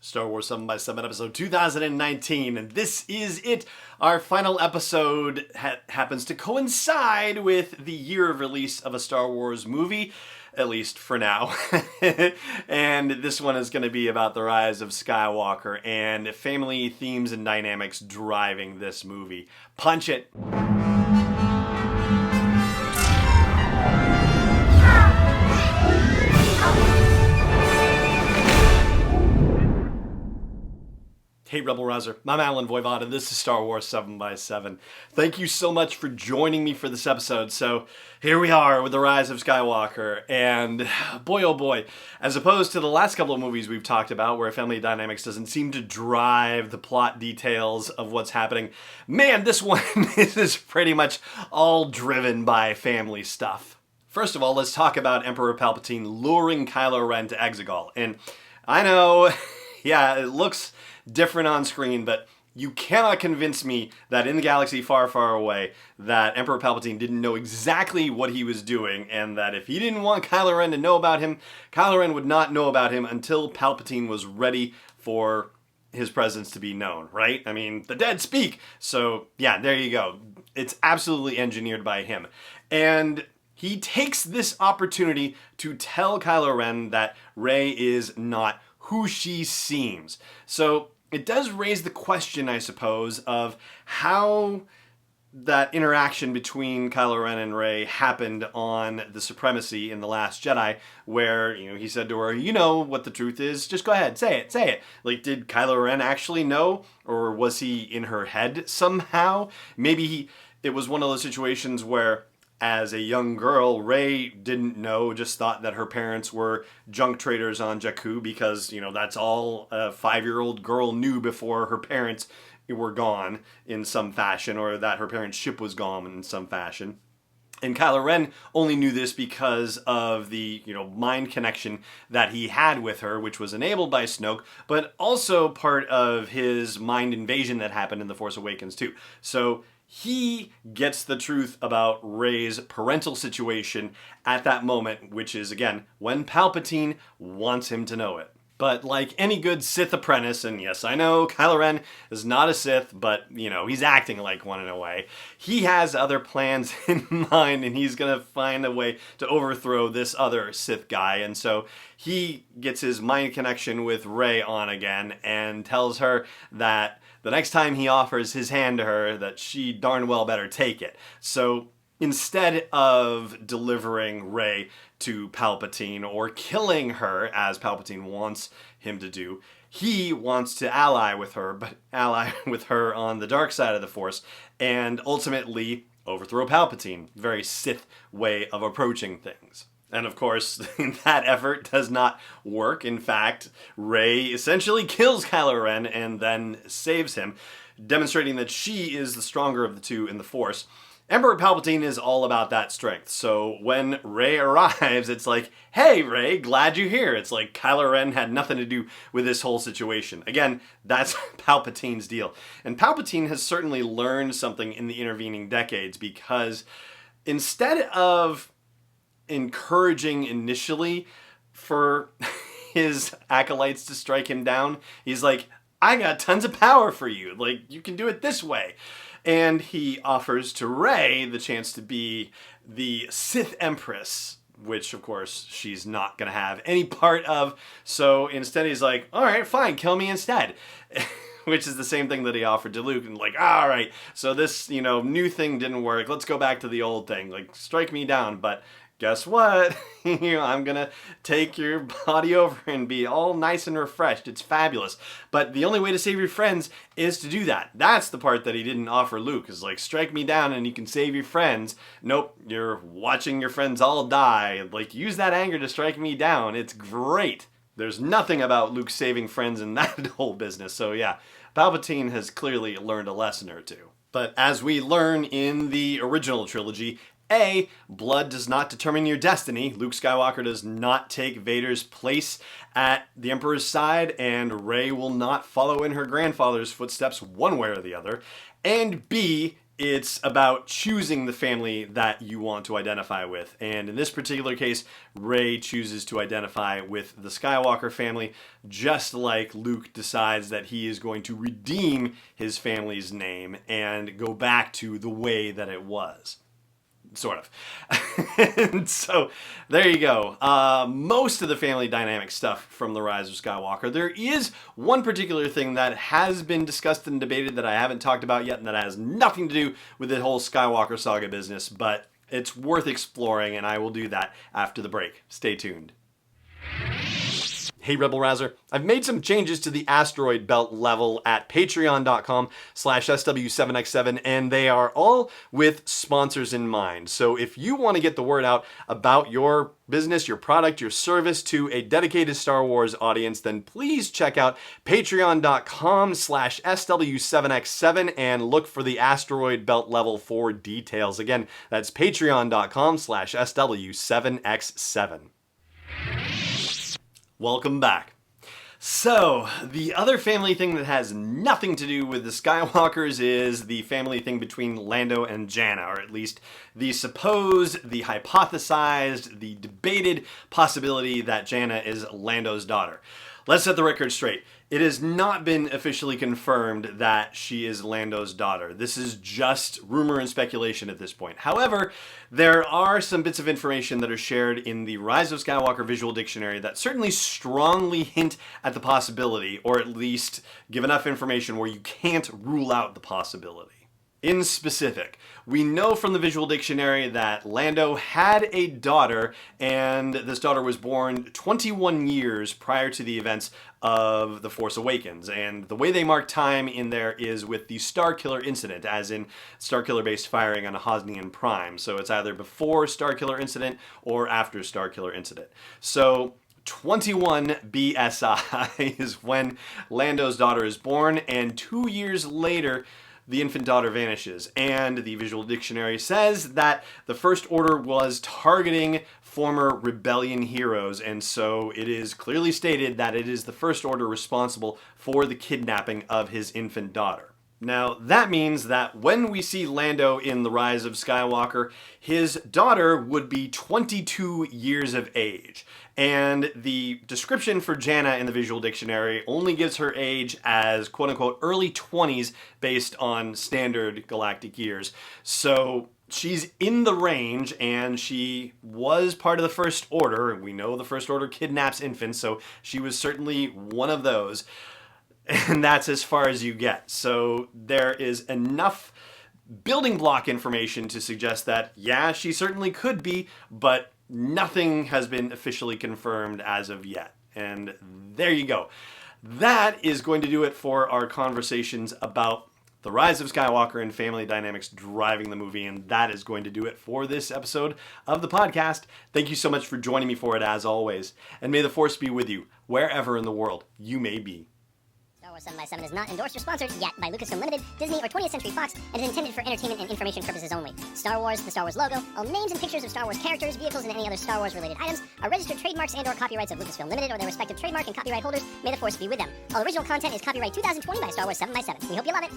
Star Wars 7x7 episode 2019, and this is it. Our final episode happens to coincide with the year of release of a Star Wars movie, at least for now. And this one is going to be about the Rise of Skywalker and family themes and dynamics driving this movie. Punch it! Hey Rebel Rouser, I'm Alan Voivod and this is Star Wars 7x7. Thank you so much for joining me for this episode. So here we are with the Rise of Skywalker, and boy oh boy, as opposed to the last couple of movies we've talked about where family dynamics doesn't seem to drive the plot details of what's happening, man, this one is pretty much all driven by family stuff. First of all, let's talk about Emperor Palpatine luring Kylo Ren to Exegol. And I know, yeah, it looks different on screen, but you cannot convince me that in the galaxy far, far away that Emperor Palpatine didn't know exactly what he was doing, and that if he didn't want Kylo Ren to know about him, Kylo Ren would not know about him until Palpatine was ready for his presence to be known, right? I mean, the dead speak. So yeah, there you go. It's absolutely engineered by him. And he takes this opportunity to tell Kylo Ren that Rey is not who she seems. So it does raise the question, I suppose, of how that interaction between Kylo Ren and Rey happened on the Supremacy in The Last Jedi, where, you know, he said to her, you know what the truth is, just go ahead, say it. Like, did Kylo Ren actually know, or was he in her head somehow? Maybe it was one of those situations where, as a young girl, Rey didn't know, just thought that her parents were junk traders on Jakku because, you know, that's all a 5-year-old girl knew before her parents were gone in some fashion, or that her parents' ship was gone in some fashion. And Kylo Ren only knew this because of the, you know, mind connection that he had with her, which was enabled by Snoke, but also part of his mind invasion that happened in The Force Awakens too. So he gets the truth about Rey's parental situation at that moment, which is, again, when Palpatine wants him to know it. But like any good Sith apprentice, and yes, I know Kylo Ren is not a Sith, but, you know, he's acting like one in a way. He has other plans in mind, and he's going to find a way to overthrow this other Sith guy. And so he gets his mind connection with Rey on again and tells her that the next time he offers his hand to her, that she darn well better take it. So instead of delivering Rey to Palpatine or killing her, as Palpatine wants him to do, he wants to ally with her, but ally with her on the dark side of the Force, and ultimately overthrow Palpatine. Very Sith way of approaching things. And of course, that effort does not work. In fact, Rey essentially kills Kylo Ren and then saves him, demonstrating that she is the stronger of the two in the Force. Emperor Palpatine is all about that strength. So when Rey arrives, it's like, hey Rey, glad you're here. It's like Kylo Ren had nothing to do with this whole situation. Again, that's Palpatine's deal. And Palpatine has certainly learned something in the intervening decades, because instead of encouraging initially for his acolytes to strike him down, he's like, I got tons of power for you. Like, you can do it this way. And he offers to Rey the chance to be the Sith Empress, which of course she's not going to have any part of. So instead he's like, all right, fine, kill me instead. Which is the same thing that he offered to Luke, and like, all right, so this, you know, new thing didn't work. Let's go back to the old thing. Like, strike me down, but guess what? I'm gonna take your body over and be all nice and refreshed. It's fabulous. But the only way to save your friends is to do that. That's the part that he didn't offer Luke, is like, strike me down and you can save your friends. Nope, you're watching your friends all die. Like, use that anger to strike me down. It's great. There's nothing about Luke saving friends in that whole business. So yeah, Palpatine has clearly learned a lesson or two. But as we learn in the original trilogy, A, blood does not determine your destiny. Luke Skywalker does not take Vader's place at the Emperor's side, and Rey will not follow in her grandfather's footsteps one way or the other. And B, It's about choosing the family that you want to identify with. And in this particular case, Rey chooses to identify with the Skywalker family, just like Luke decides that he is going to redeem his family's name and go back to the way that it was. Sort of. And so there you go. Most of the family dynamic stuff from The Rise of Skywalker. There is one particular thing that has been discussed and debated that I haven't talked about yet, and that has nothing to do with the whole Skywalker Saga business, but it's worth exploring, and I will do that after the break. Stay tuned. Hey Rebel Rouser, I've made some changes to the asteroid belt level at patreon.com/SW7X7, and they are all with sponsors in mind. So if you want to get the word out about your business, your product, your service to a dedicated Star Wars audience, then please check out patreon.com/SW7X7 and look for the asteroid belt level for details. Again, that's patreon.com/SW7X7. Welcome back. So, the other family thing that has nothing to do with the Skywalkers is the family thing between Lando and Janna, or at least the supposed, the hypothesized, the debated possibility that Janna is Lando's daughter. Let's set the record straight. It has not been officially confirmed that she is Lando's daughter. This is just rumor and speculation at this point. However, there are some bits of information that are shared in the Rise of Skywalker visual dictionary that certainly strongly hint at the possibility, or at least give enough information where you can't rule out the possibility. In specific, we know from the visual dictionary that Lando had a daughter, and this daughter was born 21 years prior to the events of The Force Awakens. And the way they mark time in there is with the Starkiller incident, as in Starkiller-based firing on a Hosnian Prime. So it's either before Starkiller incident or after Starkiller incident. So 21 BSI is when Lando's daughter is born, and 2 years later, the infant daughter vanishes. And the visual dictionary says that the First Order was targeting former rebellion heroes, and so it is clearly stated that it is the First Order responsible for the kidnapping of his infant daughter. Now, that means that when we see Lando in The Rise of Skywalker, his daughter would be 22 years of age. And the description for Janna in the visual dictionary only gives her age as quote-unquote early 20s based on standard galactic years. So she's in the range, and she was part of the First Order. We know the First Order kidnaps infants, so she was certainly one of those. And that's as far as you get. So there is enough building block information to suggest that, yeah, she certainly could be, but nothing has been officially confirmed as of yet. And there you go. That is going to do it for our conversations about The Rise of Skywalker and family dynamics driving the movie, and that is going to do it for this episode of the podcast. Thank you so much for joining me for it, as always. And may the Force be with you, wherever in the world you may be. Star Wars 7x7 is not endorsed or sponsored yet by Lucasfilm Limited, Disney, or 20th Century Fox, and is intended for entertainment and information purposes only. Star Wars, the Star Wars logo, all names and pictures of Star Wars characters, vehicles, and any other Star Wars-related items are registered trademarks and/or copyrights of Lucasfilm Limited or their respective trademark and copyright holders. May the Force be with them. All original content is copyright 2020 by Star Wars 7x7. We hope you love it.